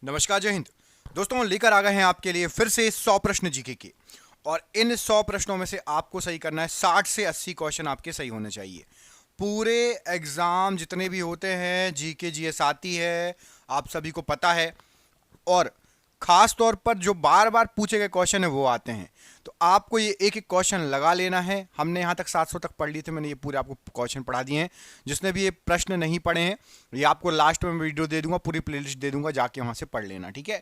नमस्कार, जय हिंद। दोस्तों, लेकर आ गए हैं आपके लिए फिर से 100 प्रश्न जीके के। और इन 100 प्रश्नों में से आपको सही करना है 60 से 80 क्वेश्चन आपके सही होने चाहिए। पूरे एग्जाम जितने भी होते हैं, जीके जीएस आती है, आप सभी को पता है। और खास तौर पर जो बार बार पूछे गए क्वेश्चन है वो आते हैं। तो आपको ये एक एक क्वेश्चन लगा लेना है। हमने यहाँ तक 700 तक पढ़ लिए थे, मैंने ये पूरे आपको क्वेश्चन पढ़ा दिए हैं। जिसने भी ये प्रश्न नहीं पढ़े हैं, ये आपको लास्ट में वीडियो दे दूंगा, पूरी प्लेलिस्ट दे दूंगा, जाके वहाँ से पढ़ लेना, ठीक है।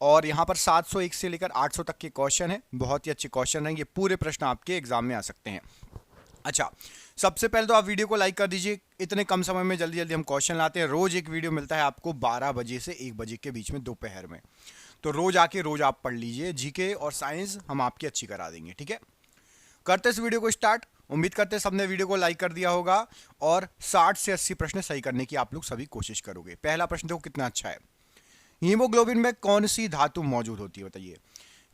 और यहाँ पर 701 से लेकर 800 तक के क्वेश्चन है, बहुत ही अच्छे क्वेश्चन हैं। ये पूरे प्रश्न आपके एग्जाम में आ सकते हैं। अच्छा, सबसे पहले तो आप वीडियो को लाइक कर दीजिए। इतने कम समय में जल्दी जल्दी हम क्वेश्चन लाते हैं। रोज एक वीडियो मिलता है आपको 12 बजे से 1 बजे के बीच में, दोपहर में। तो रोज आके रोज आप पढ़ लीजिए। जीके और साइंस हम आपकी अच्छी करा देंगे, ठीक है। करते इस वीडियो को स्टार्ट। उम्मीद करते हैं सबने वीडियो को लाइक कर दिया होगा और 60 से 80 प्रश्न सही करने की आप लोग सभी कोशिश करोगे। पहला प्रश्न देखो कितना अच्छा है। हीमोग्लोबिन में कौन सी धातु मौजूद होती है, बताइए।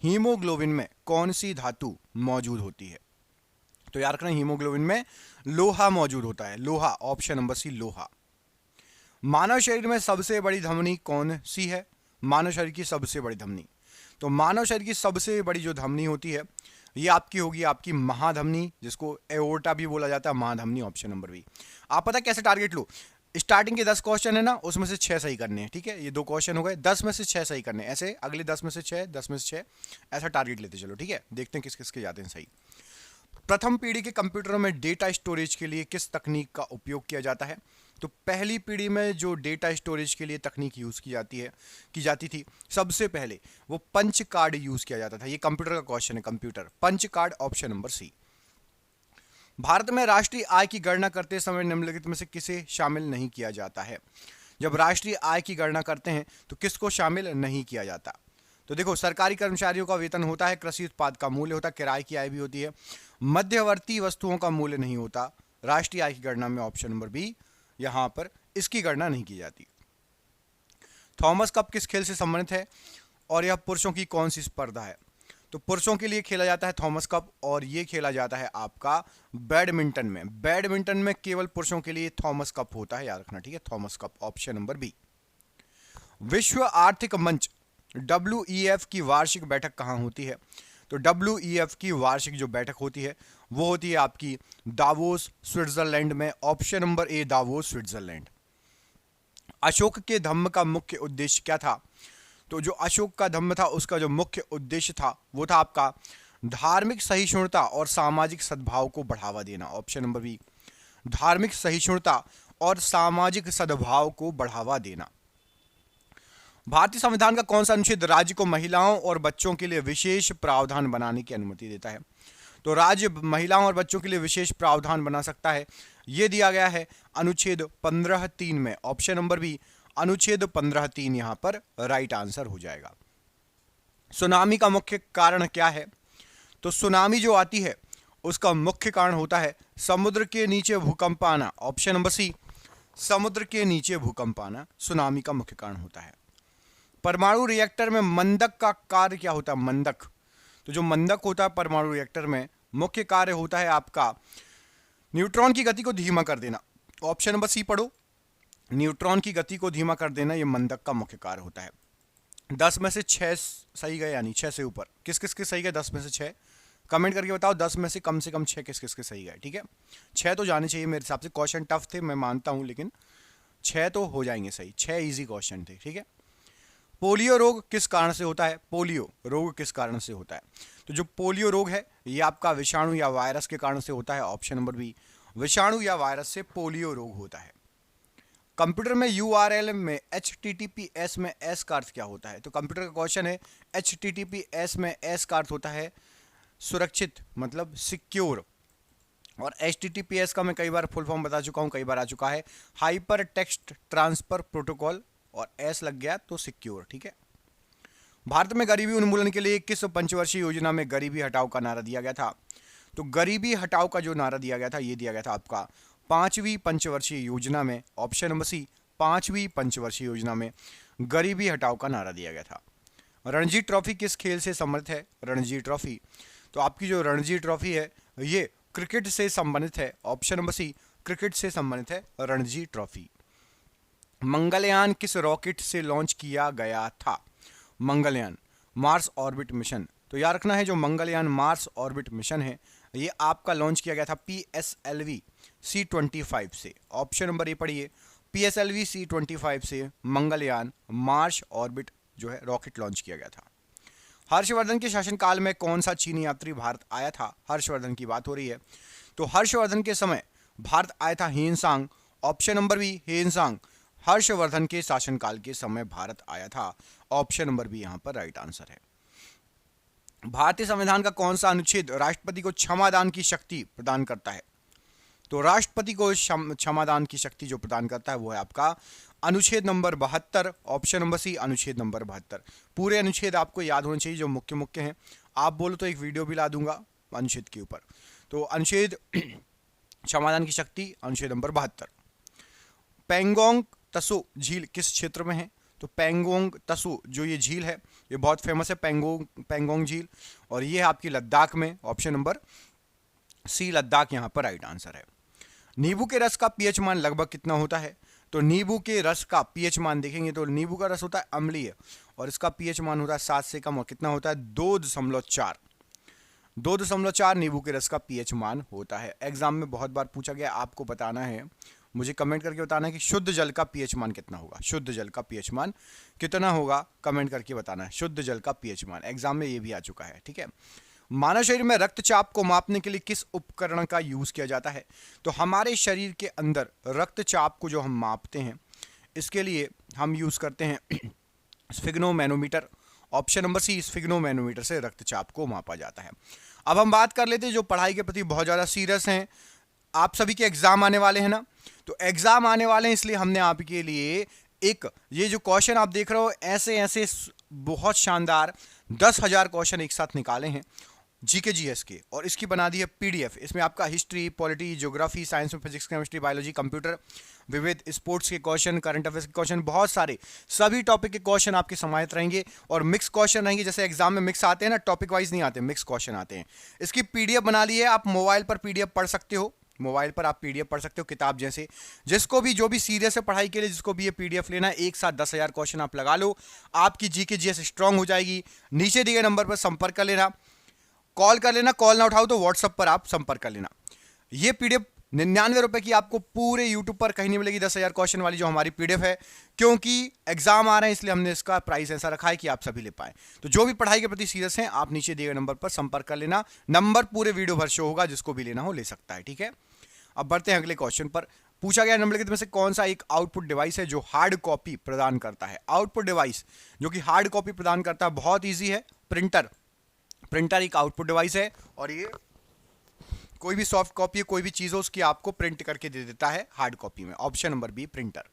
हीमोग्लोबिन में कौन सी धातु मौजूद होती है? तो याद रखना, हीमोग्लोबिन में लोहा मौजूद होता है। लोहा, ऑप्शन नंबर सी, लोहा। मानव शरीर में सबसे बड़ी धमनी कौन सी है? मानव शरीर की सबसे बड़ी धमनी, तो मानव शरीर की सबसे बड़ी जो धमनी होती है ये आपकी होगी आपकी महाधमनी, जिसको एओर्टा भी बोला जाता है, महाधमनी, ऑप्शन नंबर बी। आप पता कैसे टारगेट लो, स्टार्टिंग के 10 क्वेश्चन है ना, उसमें से 6 सही करने हैं, ठीक है। ये 2 क्वेश्चन हो गए, 10 में से 6 सही करने हैं। ऐसे अगले 10 में से 6, 10 में से 6, ऐसा टारगेट लेते चलो, ठीक है। देखते हैं किस किस के जाते हैं सही। प्रथम पीढ़ी के कंप्यूटरों में डेटा स्टोरेज के लिए किस तकनीक का उपयोग किया जाता है? तो पहली पीढ़ी में जो डेटा स्टोरेज के लिए तकनीक यूज की जाती थी, सबसे पहले वो पंच कार्ड यूज किया जाता था। ये कंप्यूटर का क्वेश्चन है, computer punch card, option number C. Bharat में राष्ट्रीय आय की गणना करते समय निम्नलिखित में से किसे शामिल नहीं किया जाता है? जब राष्ट्रीय आय की गणना करते हैं तो किसको शामिल नहीं किया जाता? तो देखो, सरकारी कर्मचारियों का वेतन होता है, कृषि उत्पाद का मूल्य होता है, किराए की आय भी होती है, मध्यवर्ती वस्तुओं का मूल्य नहीं होता। राष्ट्रीय आय की गणना में ऑप्शन नंबर बी, यहां पर इसकी गणना नहीं की जाती। थॉमस कप किस खेल से संबंधित है और यह पुरुषों की कौन सी स्पर्धा है? तो पुरुषों के लिए खेला जाता है थॉमस कप, और यह खेला जाता है आपका बैडमिंटन में। बैडमिंटन में केवल पुरुषों के लिए थॉमस कप होता है, याद रखना, ठीक है। Thomas Cup, option number B. विश्व आर्थिक मंच WEF की वार्षिक बैठक कहाँ होती है? तो WEF की वार्षिक जो बैठक होती है वो होती है आपकी दावोस, स्विट्जरलैंड में, ऑप्शन नंबर ए, दावोस, स्विट्जरलैंड। अशोक के धम्म का मुख्य उद्देश्य क्या था? तो जो अशोक का धम्म था उसका जो मुख्य उद्देश्य था वो था आपका धार्मिक सहिष्णुता और सामाजिक सद्भाव को बढ़ावा देना, ऑप्शन नंबर बी। धार्मिक सहिष्णुता और सामाजिक सद्भाव को बढ़ावा देना। भारतीय संविधान का कौन सा अनुच्छेद राज्य को महिलाओं और बच्चों के लिए विशेष प्रावधान बनाने की अनुमति देता है? तो राज्य महिलाओं और बच्चों के लिए विशेष प्रावधान बना सकता है, यह दिया गया है अनुच्छेद 15(3) में, ऑप्शन नंबर बी, अनुच्छेद 15(3) यहां पर राइट आंसर हो जाएगा। सुनामी का मुख्य कारण क्या है? तो सुनामी जो आती है उसका मुख्य कारण होता है समुद्र के नीचे भूकंप आना, ऑप्शन नंबर सी। समुद्र के नीचे भूकंप आना सुनामी का मुख्य कारण होता है। परमाणु रिएक्टर में मंदक का कार्य क्या होता है? मंदक, तो जो मंदक होता है परमाणु रिएक्टर में, मुख्य कार्य होता है आपका न्यूट्रॉन की गति को धीमा कर देना, ऑप्शन नंबर सी पढ़ो। न्यूट्रॉन की गति को धीमा कर देना, यह मंदक का मुख्य कार्य होता है। 10 में से 6 सही गए, यानी 6 से ऊपर किस किस के सही गए? 10 में से 6 कमेंट करके बताओ। 10 में से कम 6 किस किस के सही गए, ठीक है। 6 तो जाने चाहिए मेरे हिसाब से। क्वेश्चन टफ थे, मैं मानता हूं, लेकिन 6 तो हो जाएंगे सही। 6 इजी क्वेश्चन थे, ठीक है। पोलियो रोग किस कारण से होता है? पोलियो रोग किस कारण से होता है? तो जो पोलियो रोग है ये आपका विषाणु या वायरस के कारण से होता है, ऑप्शन नंबर बी। विषाणु या वायरस से पोलियो रोग होता है। कंप्यूटर में URL में HTTPS में S का अर्थ क्या होता है? तो कंप्यूटर का क्वेश्चन है, HTTPS में S का अर्थ होता है सुरक्षित, मतलब सिक्योर। और HTTPS का मैं कई बार फुल फॉर्म बता चुका हूं, कई बार आ चुका है, हाइपर टेक्स्ट ट्रांसफर प्रोटोकॉल, और S लग गया तो सिक्योर, ठीक है। भारत में गरीबी उन्मूलन के लिए किस पंचवर्षीय योजना में गरीबी हटाओ का नारा दिया गया था? तो गरीबी हटाओ का जो नारा दिया गया था ये दिया गया था आपका 5वीं पंचवर्षीय योजना में, ऑप्शन नंबर सी। 5वीं पंचवर्षीय योजना में गरीबी हटाओ का नारा दिया गया था। रणजी ट्रॉफी किस खेल से संबंधित है? रणजी ट्रॉफी, तो आपकी जो रणजी ट्रॉफी है ये क्रिकेट से संबंधित है, ऑप्शन नंबर सी। क्रिकेट से संबंधित है रणजी ट्रॉफी। मंगलयान किस रॉकेट से लॉन्च किया गया था? Mangalyaan Mars orbit mission. तो याद रखना है, जो मंगलयान मार्स ऑर्बिट मिशन है ये आपका लॉन्च किया गया था PSLV C-25 से। ऑप्शन नंबर ए पढ़िए, PSLV C-25 से मंगलयान मार्स ऑर्बिट जो है रॉकेट लॉन्च किया गया था। हर्षवर्धन के शासनकाल में कौन सा चीनी यात्री भारत आया था? हर्षवर्धन की बात हो रही है। तो हर्षवर्धन के समय भारत आया था Hiuen Tsang. Option number B Hiuen Tsang Harshavardhan के शासनकाल के समय भारत आया था। ऑप्शन नंबर बी यहां पर राइट आंसर है। भारतीय संविधान का कौन सा अनुच्छेद राष्ट्रपति को क्षमादान की शक्ति प्रदान करता है? तो राष्ट्रपति को क्षमादान की शक्ति जो प्रदान करता है वो है आपका अनुच्छेद नंबर 72। ऑप्शन नंबर सी अनुच्छेद नंबर 72। पूरे अनुच्छेद आपको याद होने चाहिए जो मुख्य मुख्य हैं। आप बोलो तो एक वीडियो भी ला दूंगा अनुच्छेद के ऊपर। तो अनुच्छेद क्षमादान की शक्ति अनुच्छेद नंबर 72। पेंगोंग तसो झील किस क्षेत्र में है? तो पेंगोंग तसो जो ये झील है ये बहुत फेमस है, पेंगोंग झील, और ये है आपकी लद्दाख में। ऑप्शन नंबर सी लद्दाख यहां पर राइट आंसर है। नींबू के रस का पीएच मान लगभग कितना होता है? तो नींबू के रस का पीएच मान देखेंगे तो नींबू का रस होता है अम्लीय और इसका पीएच मान होता है 7 से कम, और कितना होता है 2.4। 2.4 नींबू के रस का पीएच मान होता है। एग्जाम में बहुत बार पूछा गया, आपको बताना है, मुझे कमेंट करके बताना है कि शुद्ध जल का पीएच मान कितना होगा। शुद्ध जल का पीएच मान कितना होगा कमेंट करके बताना है। शुद्ध जल का पीएच मान एग्जाम में ये भी आ चुका है, ठीक है। मानव शरीर में रक्तचाप को मापने के लिए किस उपकरण का यूज किया जाता है? तो हमारे शरीर के अंदर रक्तचाप को जो हम मापते हैं इसके लिए हम यूज करते हैं sphygmomanometer. Option number C sphygmomanometer से रक्तचाप को मापा जाता है। अब हम बात कर लेते हैं जो पढ़ाई के प्रति बहुत ज़्यादा सीरियस हैं, आप सभी के एग्जाम आने वाले हैं ना, तो एग्जाम आने वाले हैं इसलिए हमने आपके लिए एक ये जो क्वेश्चन आप देख रहे हो ऐसे ऐसे बहुत शानदार 10,000 क्वेश्चन एक साथ निकाले हैं जीके जीएस के, और इसकी बना दी है पीडीएफ। इसमें आपका हिस्ट्री, पॉलिटी, ज्योग्राफी, साइंस में फिजिक्स, केमिस्ट्री, बायोलॉजी, कंप्यूटर, विविध, स्पोर्ट्स के क्वेश्चन, करंट अफेयर्स के क्वेश्चन, बहुत सारे सभी टॉपिक के क्वेश्चन आपके समाहित रहेंगे और मिक्स क्वेश्चन रहेंगे। जैसे एग्जाम में मिक्स आते हैं ना, टॉपिक वाइज नहीं आते, मिक्स क्वेश्चन आते हैं। इसकी पीडीएफ बना ली है, आप मोबाइल पर पीडीएफ पढ़ सकते हो, मोबाइल पर आप पीडीएफ पढ़ सकते हो किताब जैसे। जिसको भी जो भी सीरियस है पढ़ाई के लिए, जिसको भी ये पीडीएफ लेना है, एक साथ 10,000 क्वेश्चन आप लगा लो, आपकी जीके जीएस स्ट्रांग हो जाएगी। नीचे दिए नंबर पर संपर्क कर लेना, कॉल कर लेना, कॉल ना उठाओ तो व्हाट्सएप पर आप संपर्क कर लेना। ये पीडीएफ 99 रुपए की आपको पूरे यूट्यूब पर कहीं नहीं मिलेगी, 10,000 क्वेश्चन वाली जो हमारी पीडीएफ है, क्योंकि एग्जाम आ रहे हैं इसलिए हमने इसका प्राइस ऐसा रखा है कि आप सभी ले पाए। तो जो भी पढ़ाई के प्रति सीरियस हैं आप नीचे दिए गए नंबर पर संपर्क कर लेना। नंबर पूरे वीडियो भर शो होगा, जिसको भी लेना हो ले सकता है, ठीक है। अब बढ़ते हैं अगले क्वेश्चन पर। पूछा गया निम्नलिखित में से कौन सा एक आउटपुट डिवाइस है जो हार्ड कॉपी प्रदान करता है? आउटपुट डिवाइस जो कि हार्ड कॉपी प्रदान करता है, बहुत इजी है, प्रिंटर। प्रिंटर एक आउटपुट डिवाइस है और ये कोई भी सॉफ्ट कॉपी, कोई भी चीज हो उसकी आपको प्रिंट करके दे देता है हार्ड कॉपी में। Option number B printer.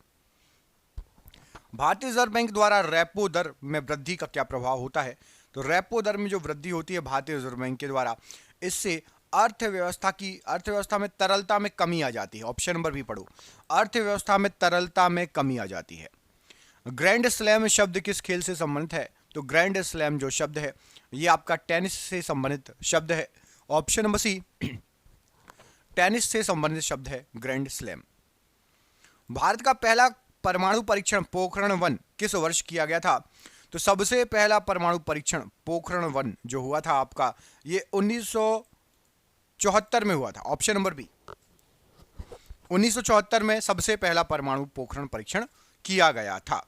भारतीय रिजर्व बैंक द्वारा रेपो दर में वृद्धि का क्या प्रभाव होता है? तो रेपो दर में जो वृद्धि होती है भारतीय रिजर्व बैंक के द्वारा, इससे अर्थव्यवस्था में तरलता में कमी आ जाती है। ऑप्शन नंबर बी पढ़ो, अर्थव्यवस्था में तरलता में कमी आ जाती है। ग्रैंड स्लैम शब्द किस खेल से संबंधित है? तो ग्रैंड स्लैम जो शब्द है ये आपका टेनिस से संबंधित शब्द है। ऑप्शन नंबर सी टेनिस से संबंधित शब्द है ग्रैंड स्लैम। भारत का पहला परमाणु परीक्षण पोखरण 1 किस वर्ष किया गया था? तो सबसे पहला परमाणु परीक्षण पोखरण 1 जो हुआ था आपका, ये 1974 में हुआ था। ऑप्शन नंबर बी 1974 में सबसे पहला परमाणु पोखरण परीक्षण किया गया था।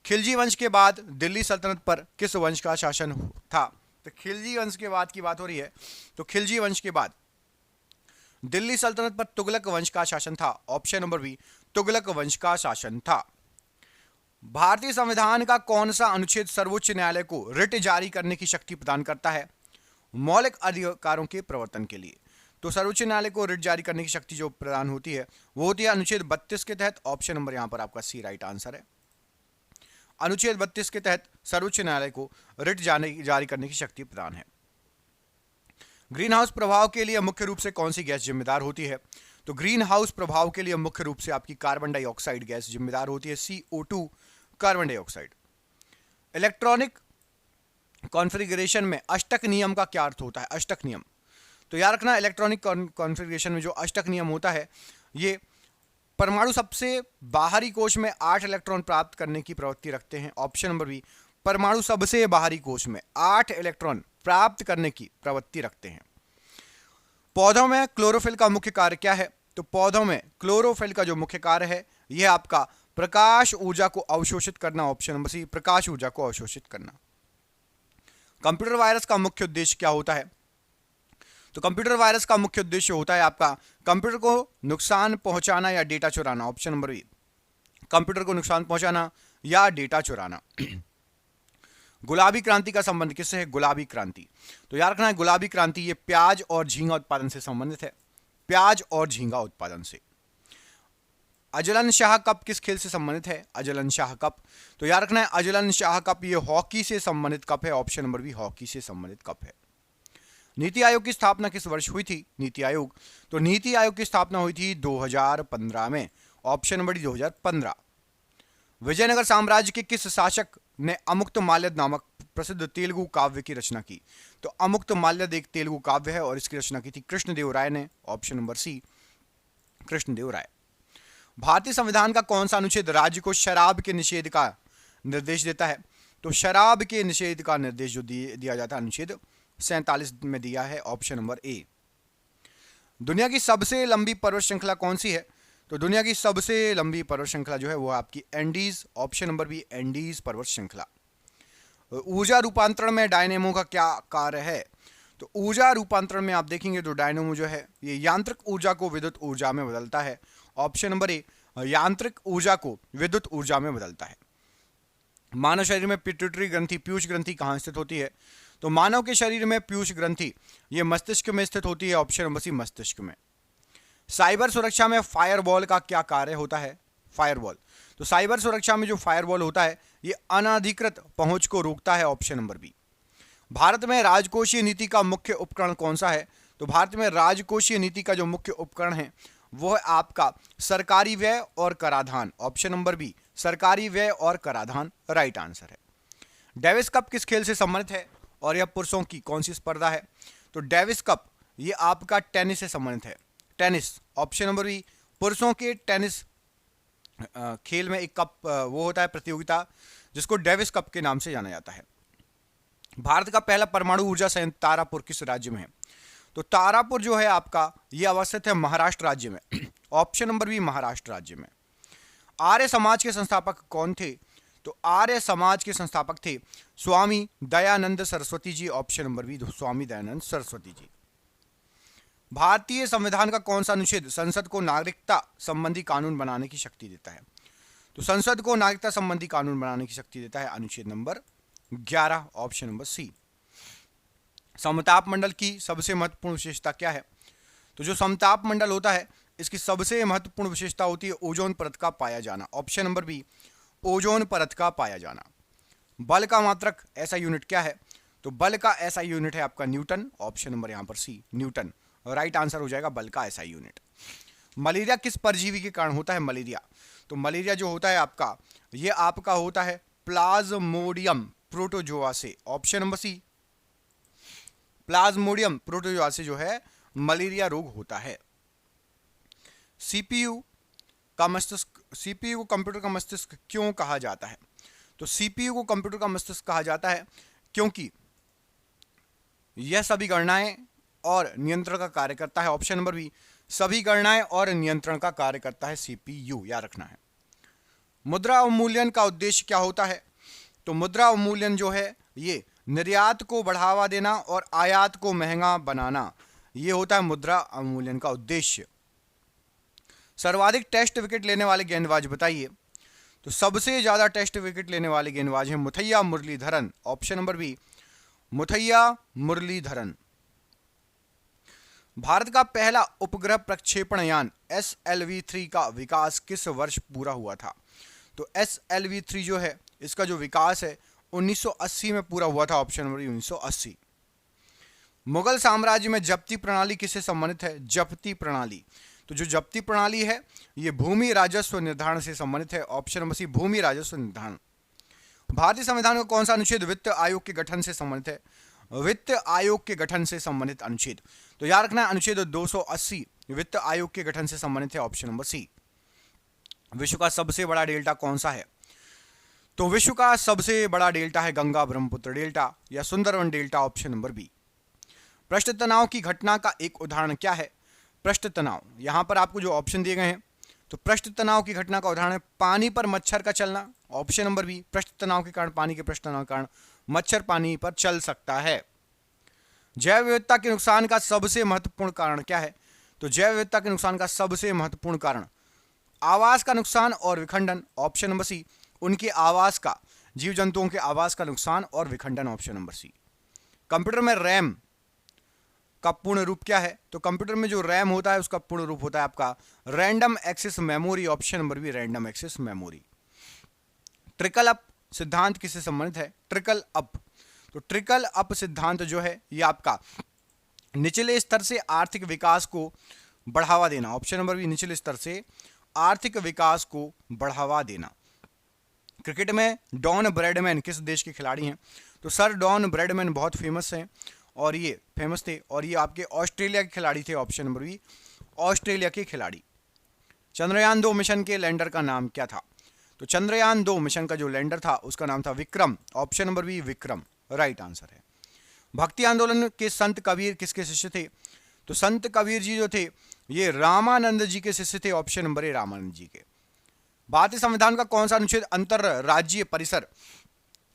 खिलजी वंश के बाद दिल्ली सल्तनत पर किस वंश का शासन था? तो खिलजी वंश के बाद की बात हो रही है, तो खिलजी वंश के बाद दिल्ली सल्तनत पर तुगलक वंश का शासन था। ऑप्शन नंबर बी तुगलक वंश का शासन था। भारतीय संविधान का कौन सा अनुच्छेद सर्वोच्च न्यायालय को रिट जारी करने की शक्ति प्रदान करता है? मौलिक अधिकारों के प्रवर्तन के लिए। तो सर्वोच्च न्यायालय को रिट जारी करने की शक्ति जो प्रदान होती है वो होती है अनुच्छेद 32 के तहत। ऑप्शन नंबर यहां पर आपका सी राइट आंसर है। अनुच्छेद 32 के तहत सर्वोच्च न्यायालय को रिट जारी करने की शक्ति प्रदान है। ग्रीन हाउस प्रभाव के लिए मुख्य रूप से कौन सी गैस जिम्मेदार होती है? तो ग्रीन हाउस प्रभाव के लिए मुख्य रूप से आपकी कार्बन डाइऑक्साइड गैस जिम्मेदार होती है, CO2 carbon dioxide. Electronic configuration में अष्टक नियम का क्या अर्थ होता है? अष्टक नियम, तो याद रखना इलेक्ट्रॉनिक कॉन्फ़िगरेशन में जो अष्टक नियम होता है ये परमाणु सबसे बाहरी कोश में 8 इलेक्ट्रॉन प्राप्त करने की प्रवृत्ति रखते हैं। ऑप्शन नंबर बी, परमाणु सबसे बाहरी कोश में 8 इलेक्ट्रॉन प्राप्त करने की प्रवृत्ति रखते हैं। पौधों में क्लोरोफिल का मुख्य कार्य क्या है? तो पौधों में क्लोरोफिल का जो मुख्य कार्य है यह आपका प्रकाश ऊर्जा को अवशोषित करना। ऑप्शन नंबर सी, प्रकाश ऊर्जा को अवशोषित करना। कंप्यूटर वायरस का मुख्य उद्देश्य क्या होता है? तो कंप्यूटर वायरस का मुख्य उद्देश्य होता है आपका कंप्यूटर को नुकसान पहुंचाना या डेटा चुराना। ऑप्शन नंबर बी, कंप्यूटर को नुकसान पहुंचाना या डेटा चुराना। गुलाबी क्रांति का संबंध किससे है? गुलाबी क्रांति, तो याद रखना है गुलाबी क्रांति ये प्याज और झींगा उत्पादन से संबंधित है, प्याज और झींगा उत्पादन से। अजलन शाह कप किस खेल से संबंधित है? अजलन शाह कप, तो याद रखना है अजलन शाह कप ये हॉकी से संबंधित कप है। ऑप्शन नंबर बी, हॉकी से संबंधित कप है। नीति आयोग की स्थापना किस वर्ष हुई थी? नीति आयोग, तो नीति आयोग की स्थापना हुई थी 2015 में। Option number D, 2015। विजयनगर साम्राज्य के किस शासक ने अमुक्तमाल्यद नामक प्रसिद्ध तेलुगु काव्य की रचना की? तो अमुक्तमाल्यद एक तेलुगु काव्य है और इसकी रचना की थी कृष्णदेव राय ने। ऑप्शन नंबर सी, कृष्णदेव राय। भारतीय संविधान का कौन सा अनुच्छेद राज्य को शराब के निषेध का निर्देश देता है? तो शराब के निषेध का निर्देश जो दिया जाता है अनुच्छेद 47 में दिया है। ऑप्शन नंबर ए। दुनिया की सबसे लंबी पर्वत श्रृंखला कौन सी है? तो दुनिया की सबसे लंबी पर्वत श्रृंखला जो है वो आपकी Andes. Option number B, Andes पर्वत श्रृंखला। ऊर्जा रूपांतरण में डायनेमो का क्या कार्य है? तो ऊर्जा रूपांतरण में आप देखेंगे तो डायनेमो जो है ये यांत्रिक ऊर्जा को विद्युत ऊर्जा में बदलता है। ऑप्शन नंबर ए, यांत्रिक ऊर्जा को विद्युत ऊर्जा में बदलता है। मानव शरीर में पिट्यूटरी ग्रंथि, पीयूष ग्रंथि कहाँ स्थित होती है? तो मानव के शरीर में पीयूष ग्रंथि ये मस्तिष्क में स्थित होती है। ऑप्शन नंबर सी, मस्तिष्क में। साइबर सुरक्षा में फायरवॉल का क्या कार्य होता है? फायरवॉल, तो साइबर सुरक्षा में जो फायरवॉल होता है ये अनधिकृत पहुंच को रोकता है। Option number B. भारत में राजकोषीय नीति का मुख्य उपकरण कौन सा है? तो भारत में राजकोषीय नीति का जो मुख्य उपकरण है वो है आपका सरकारी व्यय और कराधान। ऑप्शन नंबर बी, सरकारी व्यय और कराधान राइट आंसर है। डेविस कप किस खेल से संबंधित है और यह पुरुषों की कौन सी स्पर्धा है? तो डेविस कप ये आपका टेनिस से संबंधित है, टेनिस। ऑप्शन नंबर बी, पुरुषों के टेनिस खेल में एक कप वो होता है प्रतियोगिता जिसको डेविस कप के नाम से जाना जाता है। भारत का पहला परमाणु ऊर्जा संयंत्र तारापुर किस राज्य में है? तो तारापुर जो है आपका ये अवस्थित है महाराष्ट्र राज्य में। ऑप्शन नंबर बी, महाराष्ट्र राज्य में। आर्य समाज के संस्थापक कौन थे? तो आर्य समाज के संस्थापक थे Swami Dayanand Saraswati ji. Option number B, Swami Dayanand Saraswati ji. भारतीय संविधान का कौन सा अनुच्छेद संसद को नागरिकता संबंधी कानून बनाने की शक्ति देता है? तो संसद को नागरिकता संबंधी कानून बनाने की शक्ति देता है अनुच्छेद नंबर 11। ऑप्शन नंबर सी। समताप मंडल की सबसे महत्वपूर्ण विशेषता क्या है? तो जो समताप मंडल होता है इसकी सबसे महत्वपूर्ण विशेषता होती है ओजोन परत का पाया जाना। ऑप्शन नंबर बी, ओजोन परत का पाया जाना। बल का मात्रक ऐसा यूनिट क्या है? तो बल का ऐसा यूनिट है आपका न्यूटन। ऑप्शन नंबर यहां पर सी, न्यूटन राइट आंसर हो जाएगा, बल का ऐसा यूनिट। मलेरिया किस परजीवी के कारण होता है? मलेरिया, तो मलेरिया जो होता है आपका ये आपका होता है प्लाज्मोडियम प्रोटोजोआ से। Option number C, plasmodium protozoa से जो है मलेरिया रोग होता है। सीपीयू का मस्तिष्क, सीपीयू को कंप्यूटर का मस्तिष्क क्यों कहा जाता है? तो सीपीयू को कंप्यूटर का मस्तिष्क कहा जाता है क्योंकि यह सभी गणनाएं और नियंत्रण का कार्य करता है। ऑप्शन नंबर बी, सभी गणनाएं और नियंत्रण का कार्य करता है सीपीयू, याद रखना है। मुद्रा अवमूल्यन का उद्देश्य क्या होता है? तो मुद्रा अवमूल्यन जो है ये निर्यात को बढ़ावा देना और आयात को महंगा बनाना, ये होता है मुद्रा अवमूल्यन का उद्देश्य। सर्वाधिक टेस्ट विकेट लेने वाले गेंदबाज बताइए। तो सबसे ज्यादा टेस्ट विकेट लेने वाले गेंदबाज हैं Muttiah Muralitharan. Option number B, Muttiah Muralitharan. Bharat का पहला उपग्रह प्रक्षेपण यान SLV-3 का विकास किस वर्ष पूरा हुआ था? तो SLV-3 जो है इसका जो विकास है 1980 में पूरा हुआ था। Option number 1980। मुगल साम्राज्य में जब्ती प्रणाली किससे संबंधित है? जब्ती प्रणाली, तो जो जब्ती प्रणाली है ये भूमि राजस्व निर्धारण से संबंधित है। ऑप्शन नंबर सी, भूमि राजस्व निर्धारण। भारतीय संविधान का कौन सा अनुच्छेद वित्त आयोग के गठन से संबंधित है? वित्त आयोग के गठन से संबंधित अनुच्छेद, तो याद रखना है अनुच्छेद 280 वित्त आयोग के गठन से संबंधित है। Option number C. विश्व का सबसे बड़ा डेल्टा कौन सा है? तो विश्व का सबसे बड़ा डेल्टा है गंगा ब्रह्मपुत्र डेल्टा या Sundarban delta, option number B. पृष्ठ तनाव की घटना का एक उदाहरण क्या है? पृष्ठ तनाव, यहां पर आपको जो ऑप्शन दिए गए हैं, तो पृष्ठ तनाव की घटना का उदाहरण है पानी पर मच्छर का चलना, ऑप्शन नंबर बी। पृष्ठ तनाव के कारण, पानी के पृष्ठ तनाव के कारण मच्छर पानी पर चल सकता है। जैव विविधता के नुकसान का सबसे महत्वपूर्ण कारण क्या है? तो जैव विविधता के नुकसान का सबसे महत्वपूर्ण कारण आवास का नुकसान और विखंडन, ऑप्शन नंबर सी। उनके आवास का, जीव जंतुओं के आवास का नुकसान और विखंडन, ऑप्शन नंबर सी। कंप्यूटर में रैम का पूर्ण रूप क्या है? तो कंप्यूटर में जो रैम होता है उसका पूर्ण रूप होता है आपका random access memory, option number B, random access memory. Trickle up सिद्धांत किससे संबंधित है? ट्रिकल अप, तो ट्रिकल अप सिद्धांत जो है ये आपका निचले स्तर से आर्थिक विकास को बढ़ावा देना, ऑप्शन नंबर बी, निचले स्तर से आर्थिक विकास को बढ़ावा देना। क्रिकेट में डॉन ब्रैडमैन किस देश के खिलाड़ी हैं? तो सर डॉन ब्रैडमैन बहुत फेमस हैं और ये फेमस थे और ये आपके ऑस्ट्रेलिया के खिलाड़ी थे, ऑप्शन नंबर बी, ऑस्ट्रेलिया के खिलाड़ी। चंद्रयान 2 मिशन के लैंडर का नाम क्या था? तो चंद्रयान 2 मिशन का जो लैंडर था उसका नाम था Vikram, option number B, Vikram right answer है। भक्ति आंदोलन के संत कबीर किसके शिष्य थे? तो संत कबीर जी जो थे ये रामानंद जी के शिष्य थे, ऑप्शन नंबर ए, रामानंद जी के। भारतीय संविधान का कौन सा अनुच्छेद अंतरराज्यीय परिसर,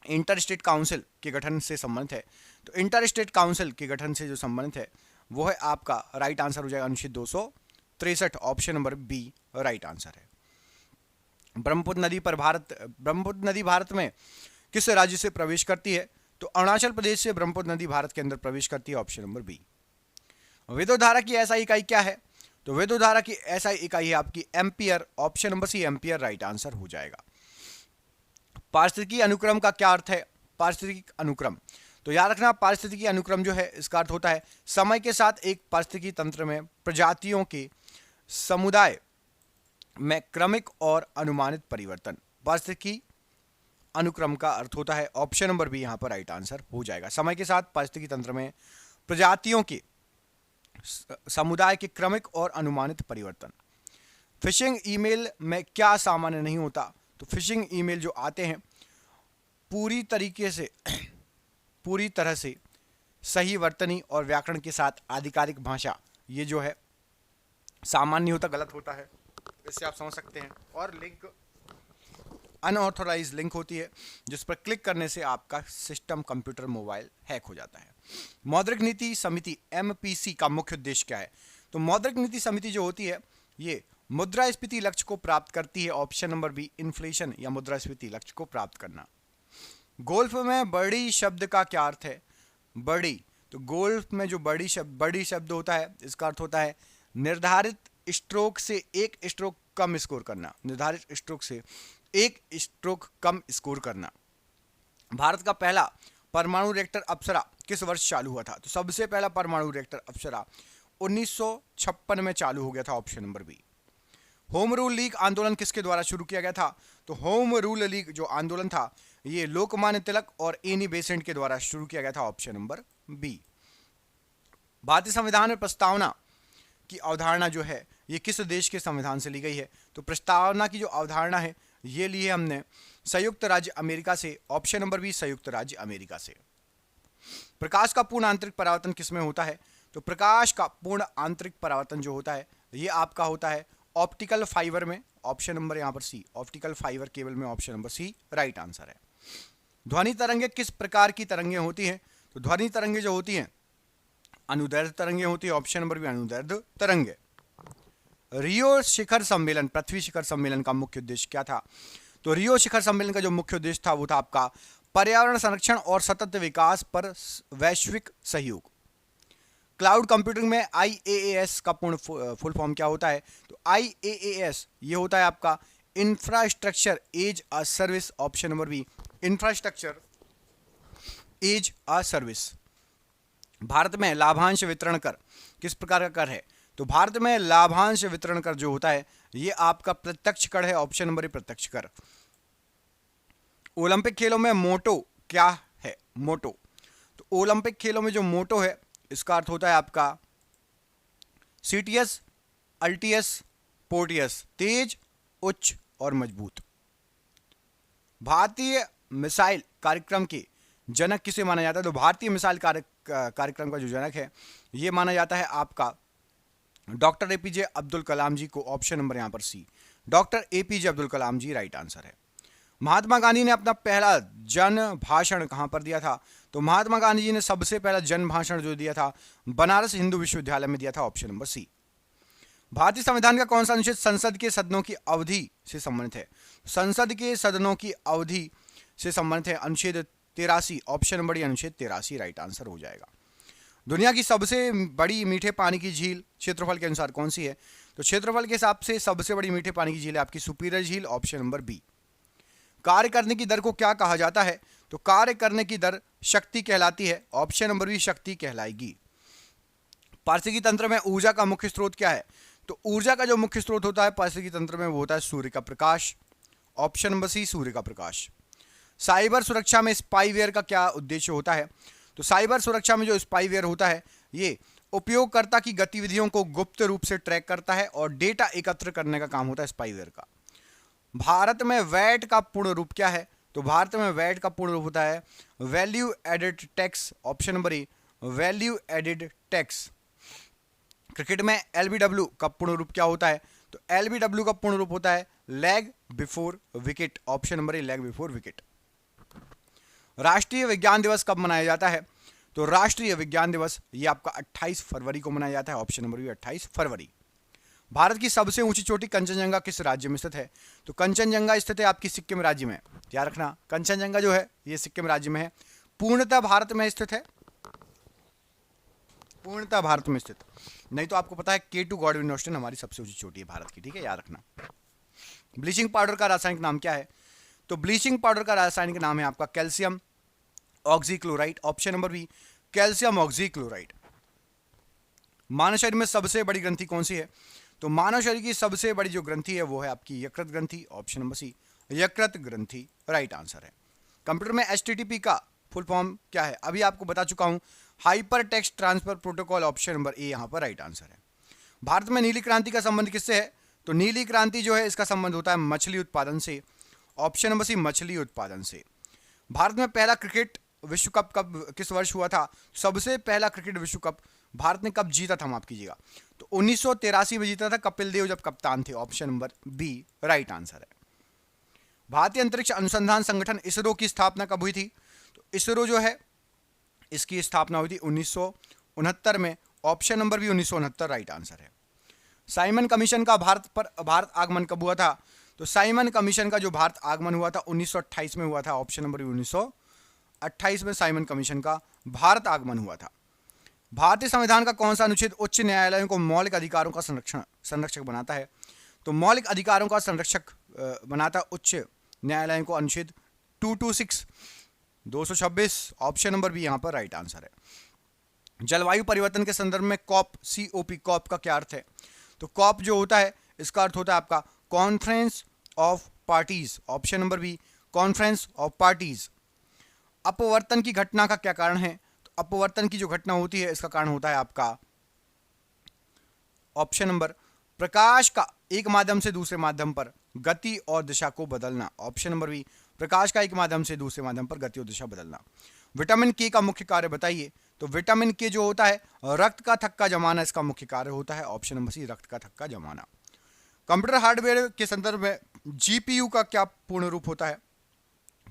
इंटर स्टेट काउंसिल के गठन से संबंधित है? तो इंटर स्टेट काउंसिल के गठन से जो संबंधित है वो है आपका राइट आंसर हो जाएगा अनुच्छेद 263, option number B right answer है। ब्रह्मपुत्र नदी भारत में किस राज्य से प्रवेश करती है? तो अरुणाचल प्रदेश से ब्रह्मपुत्र नदी भारत के अंदर प्रवेश करती है, ऑप्शन नंबर बी। विद्युत धारा की ऐसा इकाई क्या है? तो विद्युत धारा की ऐसा इकाई है आपकी ampere, option number C, ampere right answer हो जाएगा। पारिस्थितिकी अनुक्रम का क्या अर्थ है? पारिस्थितिकी अनुक्रम, तो याद रखना पारिस्थितिकी अनुक्रम जो है इसका अर्थ होता है समय के साथ एक पारिस्थितिकी तंत्र में प्रजातियों के समुदाय में क्रमिक और अनुमानित परिवर्तन। पारिस्थितिकी अनुक्रम का अर्थ होता है ऑप्शन नंबर बी, यहां पर राइट आंसर हो जाएगा। समय के साथ पारिस्थितिकी तंत्र में प्रजातियों के समुदाय के क्रमिक और अनुमानित परिवर्तन। फिशिंग ईमेल में क्या सामान्य नहीं होता? तो फिशिंग ईमेल जो आते हैं पूरी तरह से सही वर्तनी और व्याकरण के साथ आधिकारिक भाषा, ये जो है सामान्य होता, गलत होता है, इससे आप समझ सकते हैं। और लिंक अनऑथोराइज लिंक होती है जिस पर क्लिक करने से आपका सिस्टम, कंप्यूटर, मोबाइल हैक हो जाता है। मौद्रिक नीति समिति MPC का मुख्य उद्देश्य क्या है? तो मौद्रिक नीति समिति जो होती है ये मुद्रास्फीति लक्ष्य को प्राप्त करती है, ऑप्शन नंबर बी, इन्फ्लेशन या मुद्रास्फीति लक्ष्य को प्राप्त करना। गोल्फ में बड़ी शब्द का क्या अर्थ है? बड़ी, तो गोल्फ में जो बड़ी शब्द होता है इसका अर्थ होता है निर्धारित स्ट्रोक से एक स्ट्रोक कम स्कोर करना, निर्धारित स्ट्रोक से एक स्ट्रोक कम स्कोर करना। भारत का पहला परमाणु रिएक्टर अप्सरा किस वर्ष चालू हुआ था? तो सबसे पहला परमाणु रिएक्टर अप्सरा 1956 में चालू हो गया था, option number B. Home rule league आंदोलन किसके द्वारा शुरू किया गया था? तो होम रूल लीग जो आंदोलन था ये लोकमान्य तिलक और एनी बेसेंट के द्वारा शुरू किया गया था, ऑप्शन नंबर बी। भारतीय संविधान में प्रस्तावना की अवधारणा जो है ये किस देश के संविधान से ली गई है? तो प्रस्तावना की जो अवधारणा है ये ली है हमने संयुक्त राज्य अमेरिका से, ऑप्शन नंबर बी, संयुक्त राज्य अमेरिका से। प्रकाश का पूर्ण आंतरिक परावर्तन किसमें होता है? तो प्रकाश का पूर्ण आंतरिक परावर्तन जो होता है ये आपका होता है ऑप्टिकल फाइबर में, ऑप्शन नंबर यहां पर सी, ऑप्टिकल फाइबर केबल में, option number C right answer है। ध्वनि तरंगे किस प्रकार की तरंगे होती हैं? तो ध्वनि तरंगे जो होती हैं अनुदैर्ध्य तरंगे होती है, ऑप्शन नंबर बी, अनुदैर्ध्य तरंगे। रियो शिखर सम्मेलन, पृथ्वी शिखर सम्मेलन का मुख्य उद्देश्य क्या था? तो रियो शिखर सम्मेलन का जो मुख्य उद्देश्य था वो था आपका पर्यावरण संरक्षण और सतत विकास पर वैश्विक सहयोग। क्लाउड कंप्यूटिंग में IaaS का पूर्ण फुल फॉर्म क्या होता है? तो IaaS ये होता है आपका infrastructure as a service, option number B, infrastructure as a service. Bharat में लाभांश वितरण कर किस प्रकार का कर है? तो भारत में लाभांश वितरण कर जो होता है ये आपका प्रत्यक्ष कर है, ऑप्शन नंबर ए, प्रत्यक्ष कर। ओलंपिक खेलों में मोटो क्या है? मोटो, तो ओलंपिक खेलों में जो मोटो है इसका अर्थ होता है आपका CTS, अल्टियस, पोर्टियस, तेज, उच्च, और मजबूत। भारतीय मिसाइल कार्यक्रम के जनक किसे माना जाता है? तो भारतीय मिसाइल कार्यक्रम का जो जनक है ये माना जाता है आपका डॉक्टर एपीजे अब्दुल कलाम जी को। ऑप्शन नंबर यहां पर सी, डॉक्टर एपीजे अब्दुल कलाम जी राइट आंसर है। महात्मा गांधी ने अपना पहला जन भाषण कहां पर दिया था? तो महात्मा गांधी जी ने सबसे पहला जन भाषण जो दिया था बनारस हिंदू विश्वविद्यालय में दिया था। Option number C. भारतीय संविधान का कौन सा अनुच्छेद संसद के सदनों की अवधि से संबंधित है? संसद के सदनों की अवधि से संबंधित है अनुच्छेद 83। ऑप्शन नंबर अनुच्छेद 83 राइट आंसर हो जाएगा। दुनिया की सबसे बड़ी मीठे पानी की झील क्षेत्रफल के अनुसार कौन सी है? तो क्षेत्रफल के हिसाब से सबसे बड़ी मीठे पानी की झील है आपकी सुपीरियर झील। Option number B. कार्य करने की दर को क्या कहा जाता है? तो कार्य करने की दर शक्ति कहलाती है। ऑप्शन नंबर बी शक्ति कहलाएगी। पारिस्थितिकी तंत्र में ऊर्जा का मुख्य स्रोत क्या है? तो ऊर्जा का जो मुख्य स्रोत होता है पारिस्थितिकी तंत्र में वो होता है सूर्य का प्रकाश। ऑप्शन नंबर सी सूर्य का प्रकाश। साइबर सुरक्षा में स्पाईवेयर का क्या उद्देश्य होता है? तो साइबर सुरक्षा में जो स्पाईवेयर होता है ये उपयोगकर्ता की गतिविधियों को गुप्त रूप से ट्रैक करता है और डेटा एकत्र करने का काम होता है स्पाईवेयर का। भारत में वैट का पूर्ण रूप क्या है? तो भारत में वैट का पूर्ण रूप होता है value added tax. Option number A value added tax. Cricket में एलबीडब्ल्यू का पूर्ण रूप क्या होता है? तो एलबीडब्ल्यू का पूर्ण रूप होता है leg before wicket. Option number ए लेग बिफोर विकेट। राष्ट्रीय विज्ञान दिवस कब मनाया जाता है? तो राष्ट्रीय विज्ञान दिवस ये आपका 28 फरवरी को मनाया जाता है। ऑप्शन नंबर बी 28 फरवरी। भारत की सबसे ऊंची चोटी कंचनजंगा किस राज्य में स्थित है? तो कंचनजंगा स्थित है आपकी सिक्किम राज्य में। याद रखना कंचनजंगा जो है ये सिक्किम राज्य में है। पूर्णतः भारत में स्थित है, पूर्णतः भारत में स्थित। नहीं तो आपको पता है K2 गॉडविन ऑस्टिन हमारी सबसे ऊंची चोटी है भारत की, ठीक है, याद रखना। ब्लीचिंग पाउडर का रासायनिक नाम क्या है? तो ब्लीचिंग पाउडर का रासायनिक नाम है आपका calcium oxychloride. Option number B calcium oxychloride. मानव शरीर में सबसे बड़ी ग्रंथि कौन सी है? तो मानव शरीर की सबसे बड़ी जो ग्रंथि है वो है आपकी यकृत ग्रंथि। ऑप्शन नंबर सी यकृत ग्रंथि राइट आंसर है। कंप्यूटर में HTTP का फुल फॉर्म क्या है? अभी आपको बता चुका हूं hyper text transfer protocol. Option number ए यहां पर राइट आंसर है। भारत में नीली क्रांति का संबंध किससे है? तो नीली क्रांति जो है इसका संबंध होता है मछली उत्पादन से। ऑप्शन नंबर सी मछली उत्पादन से। भारत में पहला क्रिकेट विश्व कप कब किस वर्ष हुआ था? सबसे पहला क्रिकेट विश्व कप भारत ने कब जीता था? माफ कीजिएगा, तो 1983 में जीता था कपिल देव जब कप्तान थे। Option number B right answer है। भारतीय अंतरिक्ष अनुसंधान संगठन इसरो की स्थापना कब हुई थी? तो इसरो जो है इसकी स्थापना हुई थी 1969 में। Option number B 1969 right answer है। साइमन कमीशन का भारत आगमन कब हुआ था? तो साइमन कमीशन का जो भारत आगमन हुआ था 1928 में हुआ था। ऑप्शन नंबर 1928 में साइमन कमीशन का भारत आगमन हुआ था। भारतीय संविधान का कौन सा अनुच्छेद उच्च न्यायालयों को मौलिक अधिकारों का संरक्षक बनाता है? तो मौलिक अधिकारों का संरक्षक बनाता उच्च न्यायालयों को अनुच्छेद 226 226। ऑप्शन नंबर बी यहां पर राइट आंसर है। जलवायु परिवर्तन के संदर्भ में COP कॉप का क्या अर्थ है? तो कॉप जो होता है इसका अर्थ होता है आपका conference of parties. Option number B conference of parties. अपवर्तन की घटना का क्या कारण है? तो अपवर्तन की जो घटना होती है इसका कारण होता है आपका ऑप्शन नंबर प्रकाश का एक माध्यम से दूसरे माध्यम पर गति और दिशा को बदलना। ऑप्शन नंबर बी प्रकाश का एक माध्यम से दूसरे माध्यम पर गति और दिशा बदलना। विटामिन के का मुख्य कार्य बताइए? तो विटामिन के जो होता है रक्त का थक्का जमाना इसका मुख्य कार्य होता है। ऑप्शन नंबर सी रक्त का थक्का जमाना। कंप्यूटर हार्डवेयर के संदर्भ में GPU का क्या पूर्ण रूप होता है?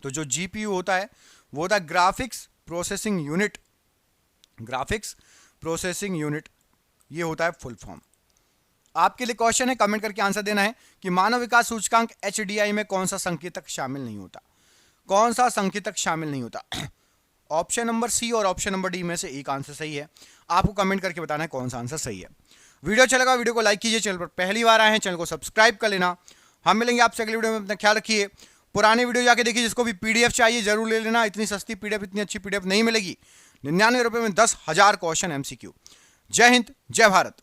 तो जो GPU होता है वो होता है graphics processing unit. Graphics processing unit ये होता है फुल फॉर्म। आपके लिए क्वेश्चन है, कमेंट करके आंसर देना है कि मानव विकास सूचकांक HDI में कौन सा संकेतक शामिल नहीं होता? कौन सा संकेतक शामिल नहीं होता? ऑप्शन नंबर सी और ऑप्शन नंबर डी में से एक आंसर सही है। आपको कमेंट करके बताना है कौन सा आंसर सही है। वीडियो अच्छा लगा वीडियो को लाइक कीजिए। चैनल पर पहली बार आए हैं चैनल को सब्सक्राइब कर लेना। हम मिलेंगे आपसे अगली वीडियो में, अपना ख्याल रखिए। पुरानी वीडियो जाके देखिए, जिसको भी PDF चाहिए जरूर ले लेना। इतनी सस्ती PDF, इतनी अच्छी PDF नहीं मिलेगी। 99 रुपये में 10,000 क्वेश्चन MCQ। जय हिंद, जय भारत।